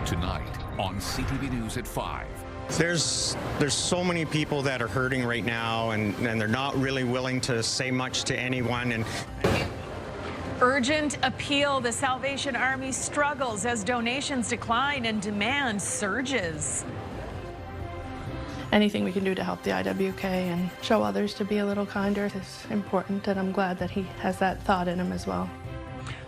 Tonight on CTV News at 5. There's so many people that are hurting right now, and they're not really willing to say much to anyone. And urgent appeal. The Salvation Army struggles as donations decline and demand surges. Anything we can do to help the IWK and show others to be a little kinder is important, and I'm glad that he has that thought in him as well.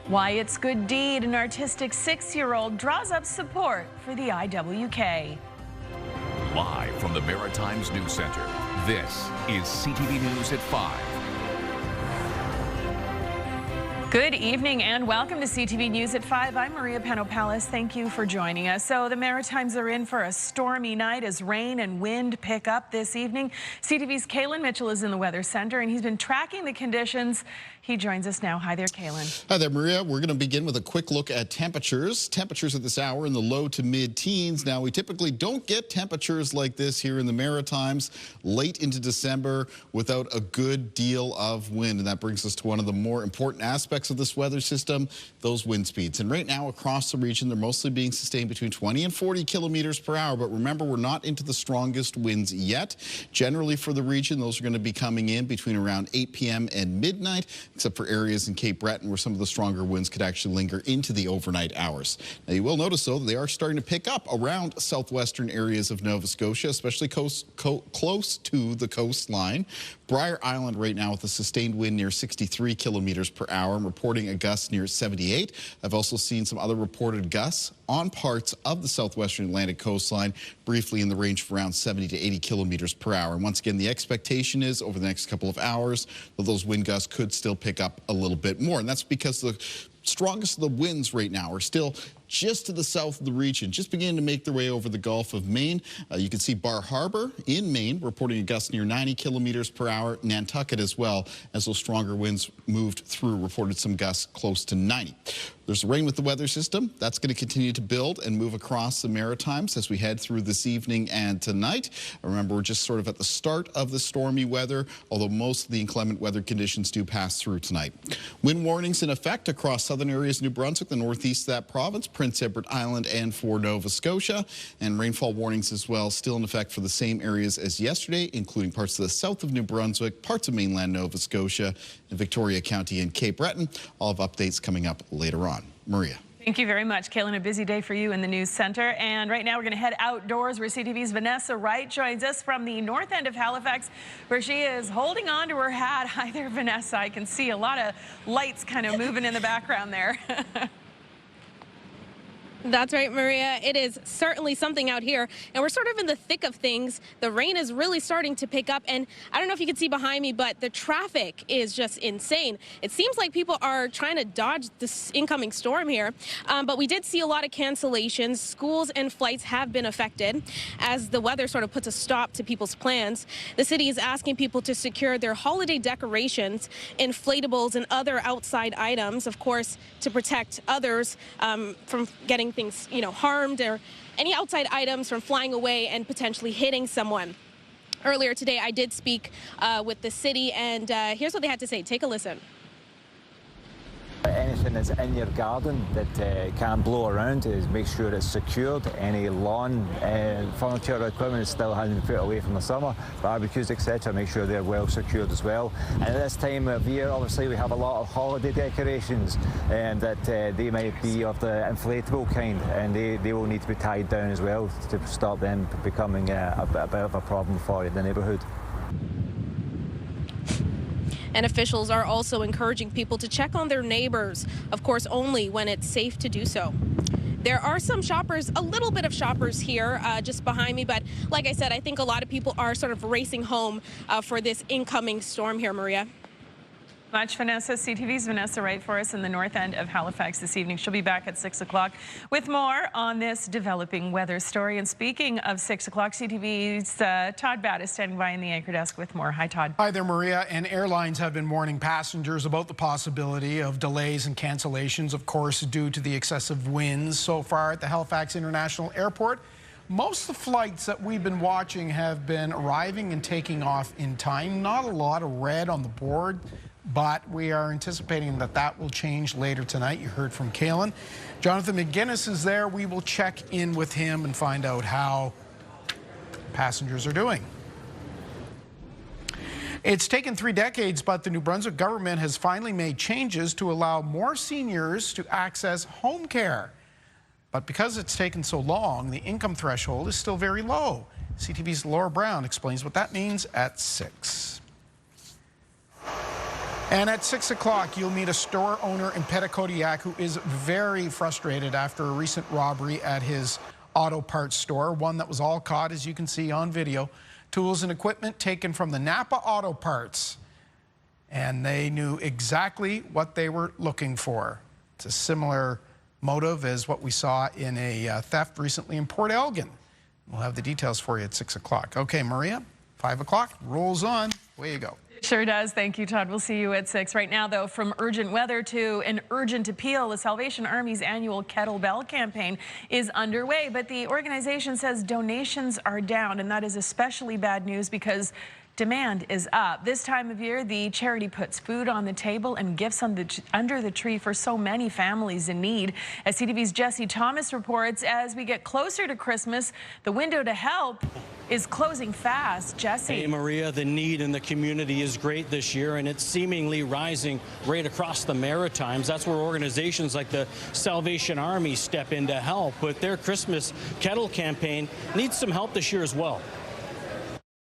Wyatt's good deed, an artistic 6-year-old, draws up support for the IWK. Live from the Maritimes News Center, this is CTV News at 5. Good evening and welcome to CTV News at 5. I'm Maria Panopalis. Thank you for joining us. So the Maritimes are in for a stormy night as rain and wind pick up this evening. CTV's Kalen Mitchell is in the Weather Center and he's been tracking the conditions. He joins us now. Hi there, Kalen. Hi there, Maria. We're going to begin with a quick look at temperatures. Temperatures at this hour in the low to mid-teens. Now, we typically don't get temperatures like this here in the Maritimes late into December without a good deal of wind. And that brings us to one of the more important aspects of this weather system, those wind speeds. And right now across the region, they're mostly being sustained between 20 and 40 kilometers per hour. But remember, we're not into the strongest winds yet. Generally for the region, those are going to be coming in between around 8 p.m. and midnight, except for areas in Cape Breton where some of the stronger winds could actually linger into the overnight hours. Now, you will notice, though, that they are starting to pick up around southwestern areas of Nova Scotia, especially close to the coastline. Briar Island right now with a sustained wind near 63 kilometers per hour. I'm reporting a gust near 78. I've also seen some other reported gusts on parts of the southwestern Atlantic coastline, briefly in the range of around 70 to 80 kilometers per hour. And once again, the expectation is over the next couple of hours that those wind gusts could still pick up a little bit more. And that's because the strongest of the winds right now are still just to the south of the region, just beginning to make their way over the Gulf of Maine. You can see Bar Harbor in Maine reporting a gust near 90 kilometers per hour. Nantucket as well, as those stronger winds moved through, reported some gusts close to 90. There's rain with the weather system. That's going to continue to build and move across the Maritimes as we head through this evening and tonight. Remember, we're just sort of at the start of the stormy weather, although most of the inclement weather conditions do pass through tonight. Wind warnings in effect across southern areas of New Brunswick, the northeast of that province, Prince Edward Island, and for Nova Scotia. And rainfall warnings as well still in effect for the same areas as yesterday, including parts of the south of New Brunswick, parts of mainland Nova Scotia, and Victoria County and Cape Breton. All have updates coming up later on. Maria. Thank you very much, Kalen. A busy day for you in the news center. And right now we're going to head outdoors where CTV's Vanessa Wright joins us from the north end of Halifax, where she is holding on to her hat. Hi there, Vanessa. I can see a lot of lights kind of moving in the background there. That's right, Maria. It is certainly something out here, and we're sort of in the thick of things. The rain is really starting to pick up, and I don't know if you can see behind me, but the traffic is just insane. It seems like people are trying to dodge this incoming storm here, but we did see a lot of cancellations. Schools and flights have been affected as the weather sort of puts a stop to people's plans. The city is asking people to secure their holiday decorations, inflatables, and other outside items, of course, to protect others from getting things, harmed, or any outside items from flying away and potentially hitting someone. Earlier today, I did speak with the city, and here's what they had to say. Take a listen. Anything that's in your garden that can blow around is make sure it's secured. Any lawn furniture or equipment is still 100 feet away from the summer. Barbecues, etc., make sure they're well secured as well. And at this time of year, obviously, we have a lot of holiday decorations that they might be of the inflatable kind, and they will need to be tied down as well to stop them becoming a bit of a problem for the neighbourhood. And officials are also encouraging people to check on their neighbors, of course, only when it's safe to do so. There are some shoppers, a little bit of shoppers here just behind me, but like I said, I think a lot of people are sort of racing home for this incoming storm here, Maria. Much, Vanessa. CTV's Vanessa Wright for us in the north end of Halifax this evening. She'll be back at 6 o'clock with more on this developing weather story. And speaking of 6 o'clock, CTV's Todd Batt is standing by in the anchor desk with more. Hi, Todd. Hi there, Maria. And airlines have been warning passengers about the possibility of delays and cancellations, of course, due to the excessive winds so far at the Halifax International Airport. Most of the flights that we've been watching have been arriving and taking off in time. Not a lot of red on the board. but we are anticipating that that will change later tonight. You heard from Kalen. Jonathan McGinnis is there. We will check in with him and find out how passengers are doing. It's taken 3 decades, but the New Brunswick government has finally made changes to allow more seniors to access home care. But because it's taken so long, the income threshold is still very low. CTV's Laura Brown explains what that means at 6. And at 6 o'clock, you'll meet a store owner in Petitcodiac who is very frustrated after a recent robbery at his auto parts store, one that was all caught, as you can see on video. Tools and equipment taken from the Napa Auto Parts, and they knew exactly what they were looking for. It's a similar motive as what we saw in a theft recently in Port Elgin. We'll have the details for you at 6 o'clock. Okay, Maria, 5 o'clock rolls on. Away you go. Sure does. Thank you, Todd. We'll see you at 6. Right now, though, from urgent weather to an urgent appeal, the Salvation Army's annual Kettlebell campaign is underway. But the organization says donations are down, and that is especially bad news because demand is up. This time of year, the charity puts food on the table and gifts under the tree for so many families in need. As CTV's Jesse Thomas reports, as we get closer to Christmas, the window to help is closing fast. Jesse. Hey, Maria, the need in the community is great this year, and it's seemingly rising right across the Maritimes. That's where organizations like the Salvation Army step in to help. But their Christmas kettle campaign needs some help this year as well.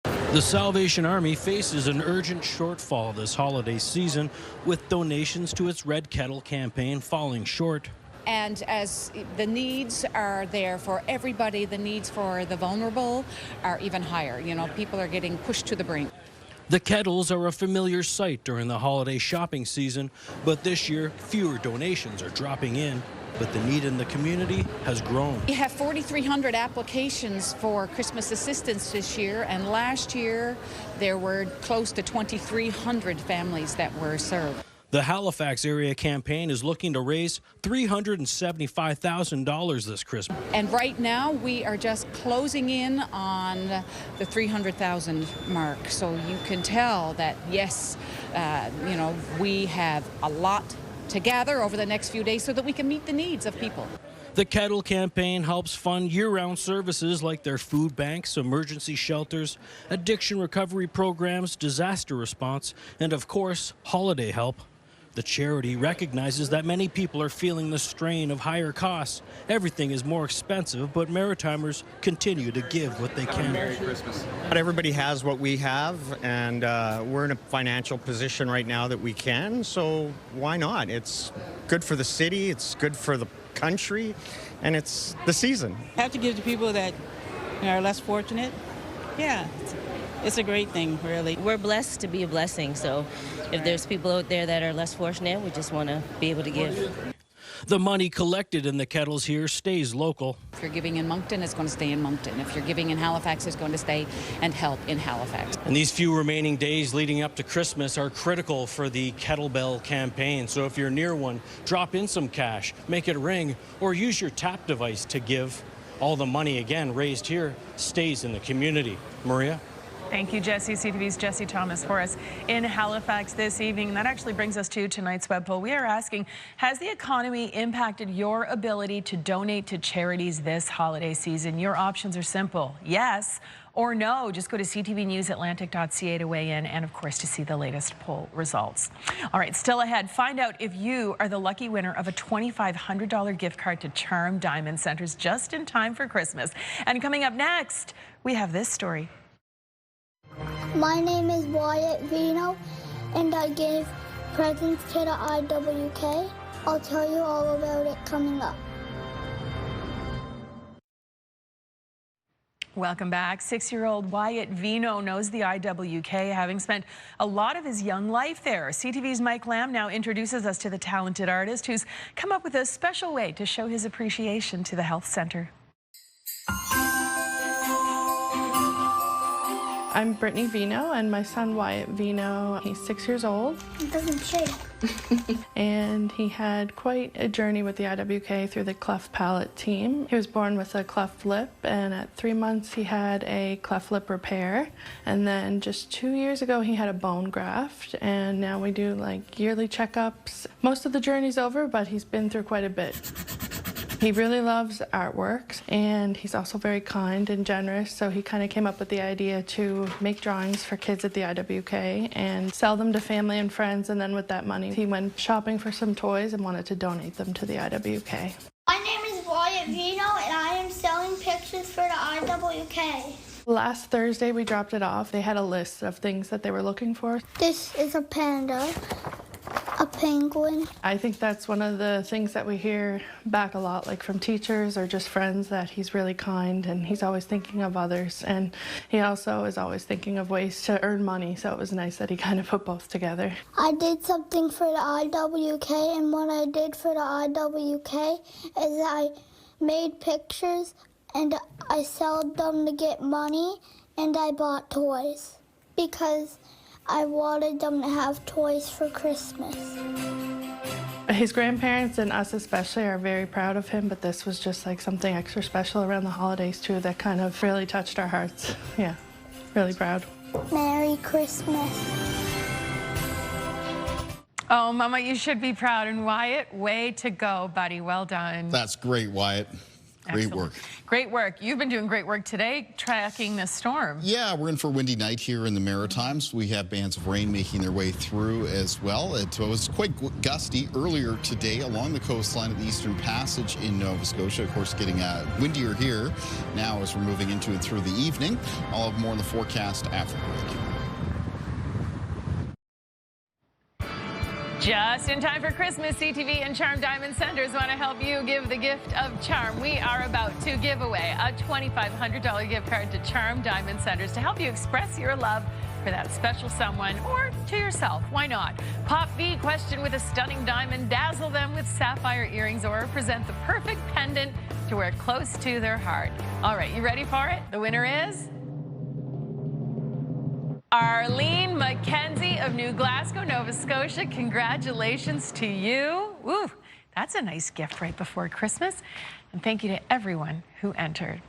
The Salvation Army faces an urgent shortfall this holiday season, with donations to its Red Kettle campaign falling short. And as the needs are there for everybody, the needs for the vulnerable are even higher. You know, people are getting pushed to the brink. The kettles are a familiar sight during the holiday shopping season, but this year fewer donations are dropping in. But the need in the community has grown. We have 4,300 applications for Christmas assistance this year, and last year there were close to 2,300 families that were served. The Halifax area campaign is looking to raise $375,000 this Christmas. And right now we are just closing in on the 300,000 mark. So you can tell that, yes, you know, we have a lot to gather over the next few days so that we can meet the needs of people. The Kettle campaign helps fund year-round services like their food banks, emergency shelters, addiction recovery programs, disaster response, and of course, holiday help. The charity recognizes that many people are feeling the strain of higher costs. Everything is more expensive, but Maritimers continue to give what they can. Merry Christmas. Not everybody has what we have, and we're in a financial position right now that we can, so why not? It's good for the city, it's good for the country, and it's the season. I have to give to people that are less fortunate. Yeah, it's a great thing, really. We're blessed to be a blessing, so if there's people out there that are less fortunate, we just want to be able to give. The money collected in the kettles here stays local. If you're giving in Moncton, it's going to stay in Moncton. If you're giving in Halifax, it's going to stay and help in Halifax. And these few remaining days leading up to Christmas are critical for the Kettlebell campaign. So if you're near one, drop in some cash, make it ring, or use your tap device to give. All the money, again, raised here stays in the community. Maria? Thank you, Jesse. CTV's Jesse Thomas for us in Halifax this evening. That actually brings us to tonight's web poll. We are asking, has the economy impacted your ability to donate to charities this holiday season? Your options are simple: yes or no. Just go to ctvnewsatlantic.ca to weigh in and, of course, to see the latest poll results. All right, still ahead, find out if you are the lucky winner of a $2,500 gift card to Charm Diamond Centers just in time for Christmas. And coming up next, we have this story. My name is Wyatt Vino, and I gave presents to the IWK. I'll tell you all about it coming up. Welcome back. 6-year-old Wyatt Vino knows the IWK, having spent a lot of his young life there. CTV's Mike Lamb now introduces us to the talented artist who's come up with a special way to show his appreciation to the health center. I'm Brittany Vino, and my son Wyatt Vino, he's 6 years old. It doesn't shake. And he had quite a journey with the IWK through the cleft palate team. He was born with a cleft lip, and at 3 months he had a cleft lip repair. And then just 2 years ago he had a bone graft, and now we do like yearly checkups. Most of the journey's over, but he's been through quite a bit. He really loves artwork, and he's also very kind and generous, so he kind of came up with the idea to make drawings for kids at the IWK and sell them to family and friends, and then with that money he went shopping for some toys and wanted to donate them to the IWK. My name is Wyatt Vino, and I am selling pictures for the IWK. Last Thursday we dropped it off. They had a list of things that they were looking for. This is a panda, a penguin. I think that's one of the things that we hear back a lot, like from teachers or just friends, that he's really kind and he's always thinking of others, and he also is always thinking of ways to earn money, so it was nice that he kind of put both together. I did something for the IWK, and what I did for the IWK is I made pictures and I sold them to get money, and I bought toys because I wanted them to have toys for Christmas. His grandparents and us especially are very proud of him, but this was just like something extra special around the holidays too that kind of really touched our hearts. Yeah, really proud. Merry Christmas. Oh, Mama, you should be proud. And Wyatt, way to go, buddy. Well done. That's great, Wyatt. Great Excellent. work. Great work. You've been doing great work today tracking the storm. Yeah, we're in for a windy night here in the Maritimes. We have bands of rain making their way through as well. It was quite gusty earlier today along the coastline of the Eastern Passage in Nova Scotia. Of course, getting windier here now as we're moving into and through the evening. I'll have more on the forecast after the break. Just in time for Christmas, CTV and Charm Diamond Centers want to help you give the gift of charm. We are about to give away a $2,500 gift card to Charm Diamond Centers to help you express your love for that special someone or to yourself. Why not? Pop the question with a stunning diamond, dazzle them with sapphire earrings, or present the perfect pendant to wear close to their heart. All right, you ready for it? The winner is Arlene Mackenzie of New Glasgow, Nova Scotia. Congratulations to you. Ooh, that's a nice gift right before Christmas. And thank you to everyone who entered.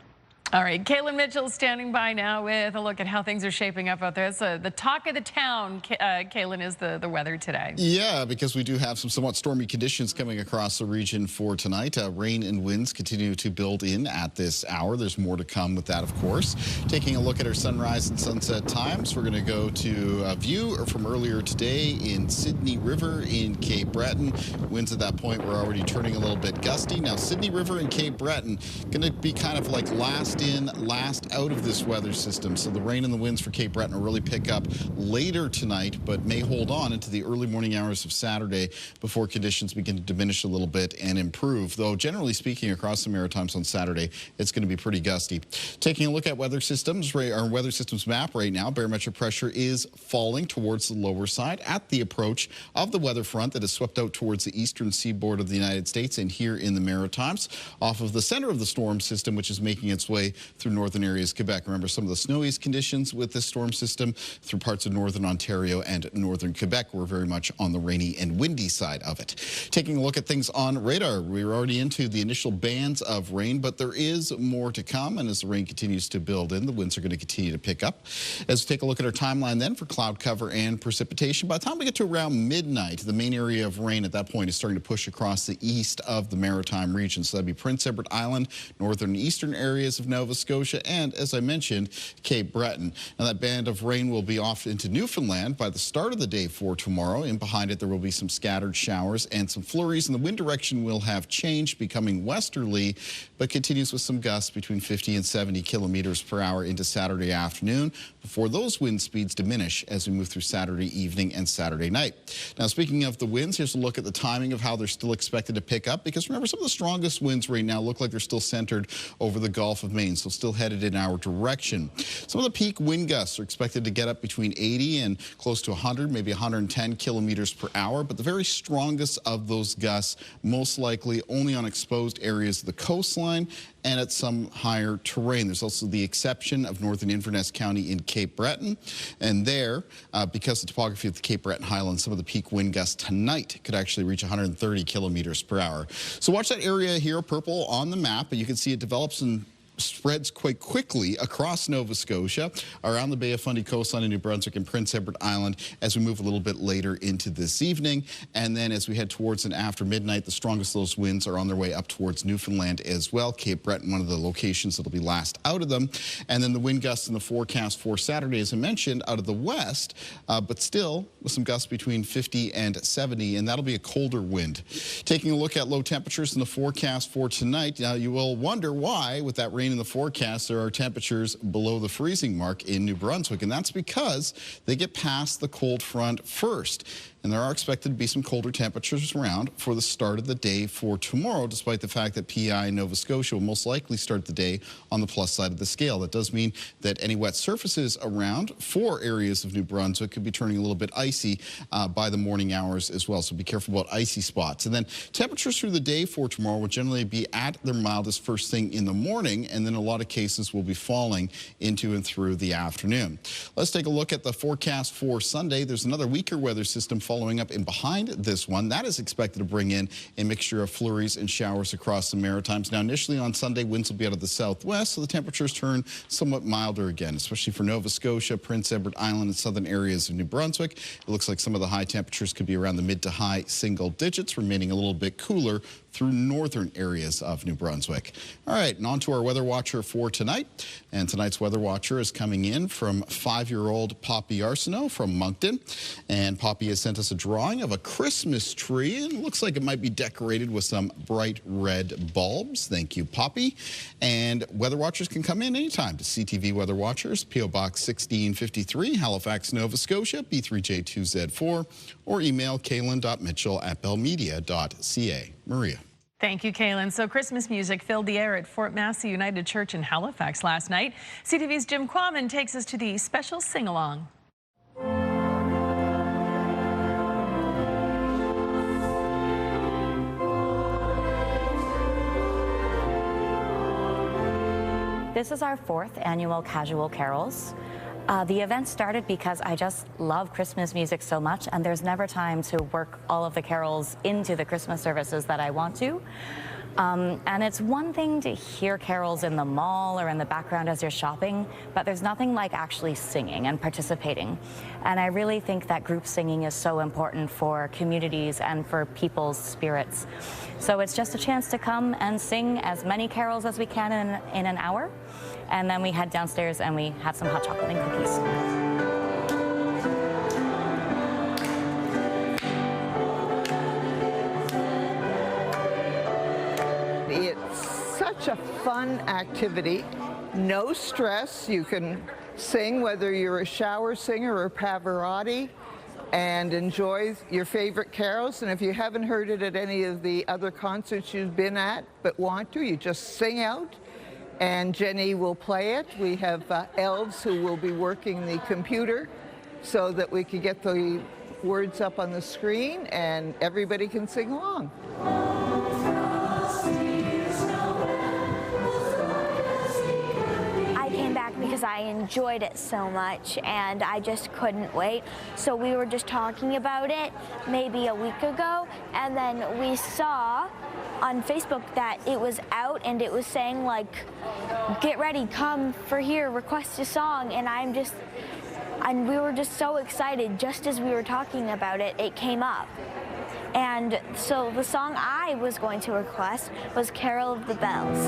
All right, Kaylin Mitchell is standing by now with a look at how things are shaping up out there. It's the talk of the town, Kaylin, is the weather today. Yeah, because we do have some somewhat stormy conditions coming across the region for tonight. Rain and winds continue to build in at this hour. There's more to come with that, of course. Taking a look at our sunrise and sunset times, we're going to go to a view from earlier today in Sydney River in Cape Breton. Winds at that point were already turning a little bit gusty. Now, Sydney River and Cape Breton going to be kind of like last in, last out of this weather system. So the rain and the winds for Cape Breton will really pick up later tonight, but may hold on into the early morning hours of Saturday before conditions begin to diminish a little bit and improve. Though generally speaking across the Maritimes on Saturday, it's going to be pretty gusty. Taking a look at weather systems, our weather systems map right now, barometric pressure is falling towards the lower side at the approach of the weather front that has swept out towards the eastern seaboard of the United States and here in the Maritimes off of the center of the storm system, which is making its way through northern areas of Quebec. Remember some of the snowiest conditions with this storm system through parts of northern Ontario and northern Quebec. We're very much on the rainy and windy side of it. Taking a look at things on radar, we're already into the initial bands of rain, but there is more to come, and as the rain continues to build in, the winds are going to continue to pick up. As we take a look at our timeline then for cloud cover and precipitation, by the time we get to around midnight, the main area of rain at that point is starting to push across the east of the Maritime region. So that'd be Prince Edward Island, northern and eastern areas of Nova Scotia, and as I mentioned, Cape Breton. Now that band of rain will be off into Newfoundland by the start of the day for tomorrow. In behind it, there will be some scattered showers and some flurries, and the wind direction will have changed, becoming westerly, but continues with some gusts between 50 and 70 kilometers per hour into Saturday afternoon before those wind speeds diminish as we move through Saturday evening and Saturday night. Now, speaking of the winds, here's a look at the timing of how they're still expected to pick up, because remember, some of the strongest winds right now look like they're still centered over the Gulf of Maine. rain, so still headed in our direction. Some of the peak wind gusts are expected to get up between 80 and close to 100, maybe 110 kilometers per hour, but the very strongest of those gusts most likely only on exposed areas of the coastline and at some higher terrain. There's also the exception of northern Inverness County in Cape Breton. And there, because of the topography of the Cape Breton Highlands, some of the peak wind gusts tonight could actually reach 130 kilometers per hour. So watch that area here, purple, on the map, and you can see it develops and spreads quite quickly across Nova Scotia, around the Bay of Fundy coastline in New Brunswick and Prince Edward Island as we move a little bit later into this evening. And then as we head towards and after midnight, the strongest of those winds are on their way up towards Newfoundland as well. Cape Breton, one of the locations that'll be last out of them. And then the wind gusts in the forecast for Saturday, as I mentioned, out of the west, but still with some gusts between 50 and 70, and that'll be a colder wind. Taking a look at low temperatures in the forecast for tonight, now you will wonder why, with that rain in the forecast, there are temperatures below the freezing mark in New Brunswick, and that's because they get past the cold front first. And there are expected to be some colder temperatures around for the start of the day for tomorrow, despite the fact that PI and Nova Scotia will most likely start the day on the plus side of the scale. That does mean that any wet surfaces around for areas of New Brunswick could be turning a little bit icy by the morning hours as well. So be careful about icy spots. And then temperatures through the day for tomorrow will generally be at their mildest first thing in the morning, and then a lot of cases will be falling into and through the afternoon. Let's take a look at the forecast for Sunday. There's another weaker weather system following up in behind this one. That is expected to bring in a mixture of flurries and showers across the Maritimes. Now, initially on Sunday, winds will be out of the southwest, so the temperatures turn somewhat milder again, especially for Nova Scotia, Prince Edward Island, and southern areas of New Brunswick. It looks like some of the high temperatures could be around the mid to high single digits, remaining a little bit cooler through northern areas of New Brunswick. All right, and on to our weather watcher for tonight. And tonight's weather watcher is coming in from 5-year-old Poppy Arsenault from Moncton. And Poppy has sent us a drawing of a Christmas tree, and it looks like it might be decorated with some bright red bulbs. Thank you, Poppy. And weather watchers can come in anytime to CTV Weather Watchers, P.O. Box 1653, Halifax, Nova Scotia, B3J2Z4, or email kaylin.mitchell@bellmedia.ca. Maria. Thank you, Kaylin. So Christmas music filled the air at Fort Massey United Church in Halifax last night. CTV's Jim Quammen takes us to the special sing-along. This is our 4th annual Casual Carols. The event started because I just love Christmas music so much, and there's never time to work all of the carols into the Christmas services that I want to. And it's one thing to hear carols in the mall or in the background as you're shopping, but there's nothing like actually singing and participating. And I really think that group singing is so important for communities and for people's spirits. So it's just a chance to come and sing as many carols as we can in an hour. And then we head downstairs and we have some hot chocolate and cookies. It's such a fun activity. No stress. You can sing whether you're a shower singer or Pavarotti and enjoy your favorite carols. And if you haven't heard it at any of the other concerts you've been at but want to, you just sing out and Jenny will play it. We have elves who will be working the computer so that we can get the words up on the screen and everybody can sing along. Because I enjoyed it so much and I just couldn't wait. So we were just talking about it maybe a week ago, and then we saw on Facebook that it was out and it was saying like, get ready, come for here, request a song, and we were just so excited. Just as we were talking about it, it came up. And so the song I was going to request was Carol of the Bells.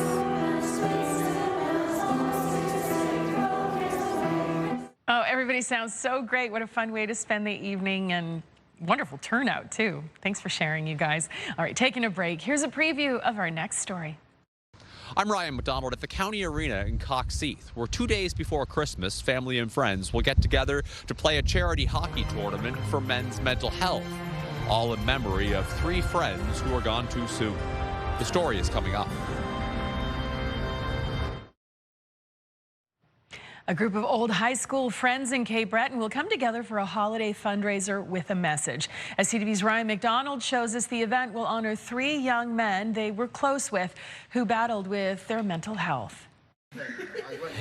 Oh, everybody sounds so great. What a fun way to spend the evening, and wonderful turnout, too. Thanks for sharing, you guys. All right, taking a break. Here's a preview of our next story. I'm Ryan McDonald at the County Arena in Coxheath, where 2 days before Christmas, family and friends will get together to play a charity hockey tournament for men's mental health, all in memory of 3 friends who are gone too soon. The story is coming up. A group of old high school friends in Cape Breton will come together for a holiday fundraiser with a message. As CTV's Ryan McDonald shows us, the event will honor 3 young men they were close with who battled with their mental health.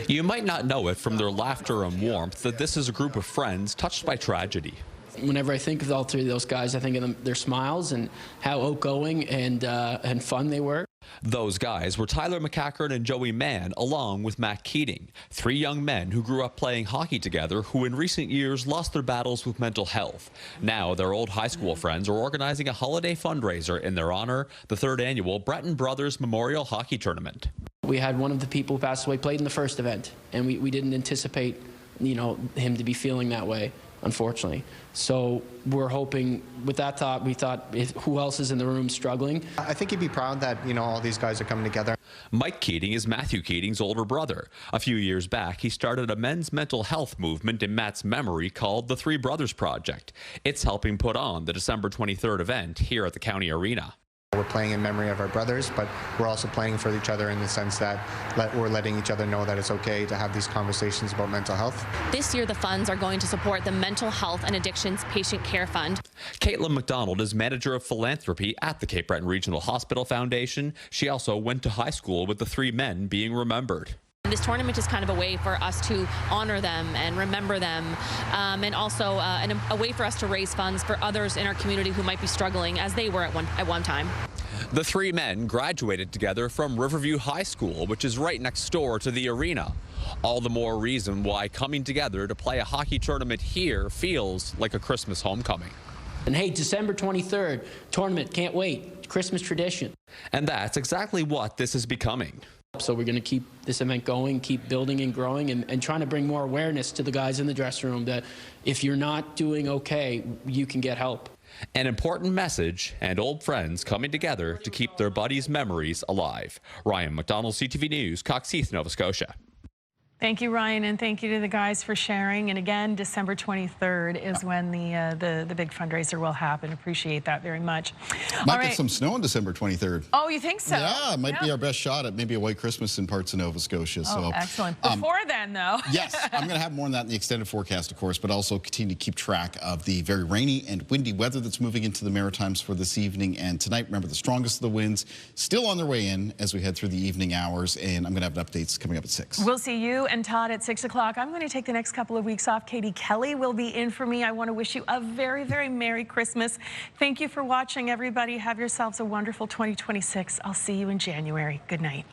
You might not know it from their laughter and warmth that this is a group of friends touched by tragedy. Whenever I think of all 3 of those guys, I think of their smiles and how outgoing and fun they were. Those guys were Tyler McCackern and Joey Mann, along with Matt Keating, 3 young men who grew up playing hockey together who in recent years lost their battles with mental health. Now their old high school friends are organizing a holiday fundraiser in their honor, the 3rd annual Breton Brothers Memorial Hockey Tournament. We had one of the people who passed away played in the first event, and we didn't anticipate, him to be feeling that way, unfortunately. So we're hoping, with that thought, we thought, who else is in the room struggling? I think he'd be proud that, all these guys are coming together. Mike Keating is Matthew Keating's older brother. A few years back, he started a men's mental health movement in Matt's memory called the Three Brothers Project. It's helping put on the December 23rd event here at the County Arena. We're playing in memory of our brothers, but we're also playing for each other in the sense that we're letting each other know that it's okay to have these conversations about mental health. This year, the funds are going to support the Mental Health and Addictions Patient Care Fund. Caitlin McDonald is manager of philanthropy at the Cape Breton Regional Hospital Foundation. She also went to high school with the 3 men being remembered. This tournament is kind of a way for us to honor them and remember them, and also a way for us to raise funds for others in our community who might be struggling as they were at one time. The 3 men graduated together from Riverview High School, which is right next door to the arena. All the more reason why coming together to play a hockey tournament here feels like a Christmas homecoming. And hey, December 23rd, tournament, can't wait. Christmas tradition. And that's exactly what this is becoming. So we're going to keep this event going, keep building and growing, and trying to bring more awareness to the guys in the dressing room that if you're not doing okay, you can get help. An important message, and old friends coming together to keep their buddies' memories alive. Ryan McDonald, CTV News, Coxheath, Nova Scotia. Thank you, Ryan, and thank you to the guys for sharing. And again, December 23rd is when the big fundraiser will happen. Appreciate that very much. Might get some snow on December 23rd. Oh, you think so? Yeah, it might be our best shot at maybe a white Christmas in parts of Nova Scotia. Oh, excellent. Before then, though. Yes, I'm going to have more on that in the extended forecast, of course, but also continue to keep track of the very rainy and windy weather that's moving into the Maritimes for this evening and tonight. Remember, the strongest of the winds still on their way in as we head through the evening hours, and I'm going to have updates coming up at 6. We'll see you and Todd at 6 o'clock. I'm going to take the next couple of weeks off. Katie Kelly will be in for me. I want to wish you a very, very Merry Christmas. Thank you for watching, everybody. Have yourselves a wonderful 2026. I'll see you in January. Good night.